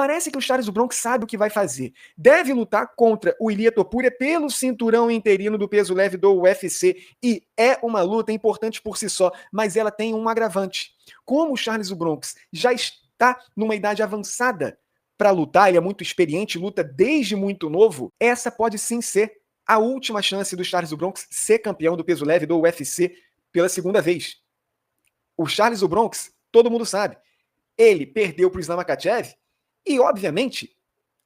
Parece que o Charles do Bronx sabe o que vai fazer. Deve lutar contra o Ilia Topuria pelo cinturão interino do peso leve do UFC. E é uma luta importante por si só, mas ela tem um agravante. Como o Charles do Bronx já está numa idade avançada para lutar, ele é muito experiente, luta desde muito novo, essa pode sim ser a última chance do Charles do Bronx ser campeão do peso leve do UFC pela segunda vez. O Charles do Bronx, todo mundo sabe, ele perdeu para o Islam Makhachev e, obviamente,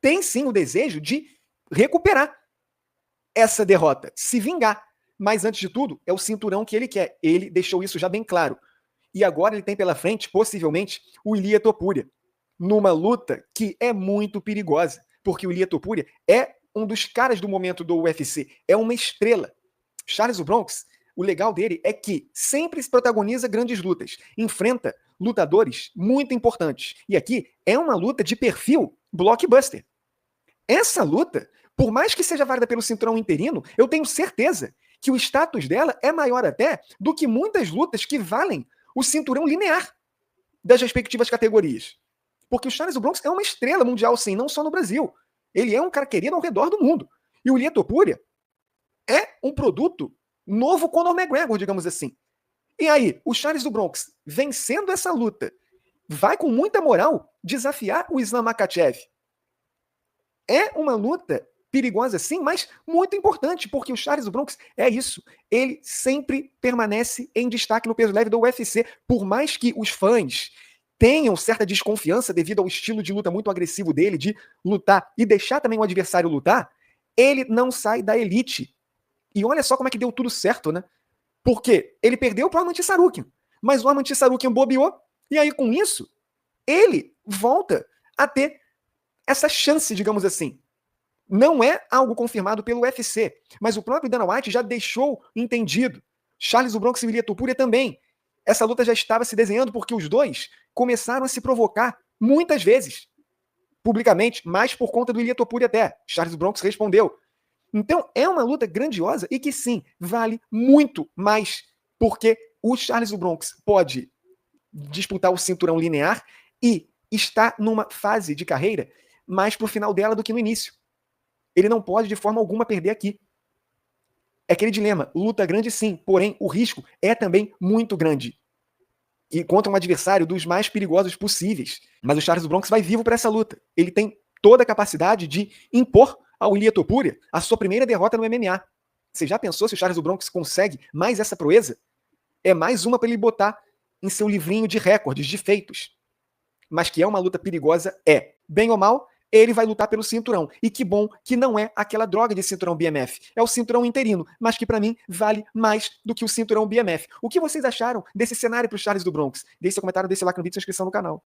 tem sim o desejo de recuperar essa derrota, se vingar. Mas, antes de tudo, é o cinturão que ele quer. Ele deixou isso já bem claro. E agora ele tem pela frente, possivelmente, o Ilia Topuria, numa luta que é muito perigosa, porque o Ilia Topuria é um dos caras do momento do UFC, é uma estrela. Charles do Bronx, o legal dele é que sempre se protagoniza grandes lutas, enfrenta lutadores muito importantes. E aqui é uma luta de perfil blockbuster. Essa luta, por mais que seja válida pelo cinturão interino, eu tenho certeza que o status dela é maior até do que muitas lutas que valem o cinturão linear das respectivas categorias. Porque o Charles do Bronx é uma estrela mundial, sim, não só no Brasil. Ele é um cara querido ao redor do mundo. E o Ilia Topuria é um produto novo Conor McGregor, digamos assim. E aí, o Charles do Bronx, vencendo essa luta, vai com muita moral desafiar o Islam Makhachev. É uma luta perigosa sim, mas muito importante, porque o Charles do Bronx é isso. Ele sempre permanece em destaque no peso leve do UFC, por mais que os fãs tenham certa desconfiança devido ao estilo de luta muito agressivo dele, de lutar e deixar também o adversário lutar, ele não sai da elite. E olha só como é que deu tudo certo, né? Porque ele perdeu para o Arman Tsarukyan, mas o Arman Tsarukyan bobeou, e aí com isso, ele volta a ter essa chance, digamos assim. Não é algo confirmado pelo UFC, mas o próprio Dana White já deixou entendido. Charles do Bronx e o Ilia Topuria também. Essa luta já estava se desenhando porque os dois começaram a se provocar muitas vezes, publicamente, mais por conta do Ilia Topuria até. Charles do Bronx respondeu. Então é uma luta grandiosa e que sim, vale muito mais, porque o Charles do Bronx pode disputar o cinturão linear e está numa fase de carreira mais pro final dela do que no início. Ele não pode de forma alguma perder aqui. É aquele dilema, luta grande sim, porém o risco é também muito grande. E contra um adversário dos mais perigosos possíveis. Mas o Charles do Bronx vai vivo para essa luta. Ele tem toda a capacidade de impor ao Ilia Topuria a sua primeira derrota no MMA. Você já pensou se o Charles do Bronx consegue mais essa proeza? É mais uma para ele botar em seu livrinho de recordes, de feitos. Mas que é uma luta perigosa, é. Bem ou mal, ele vai lutar pelo cinturão. E que bom que não é aquela droga de cinturão BMF. É o cinturão interino, mas que para mim vale mais do que o cinturão BMF. O que vocês acharam desse cenário para o Charles do Bronx? Deixe seu comentário, deixe like no vídeo e se inscrição no canal.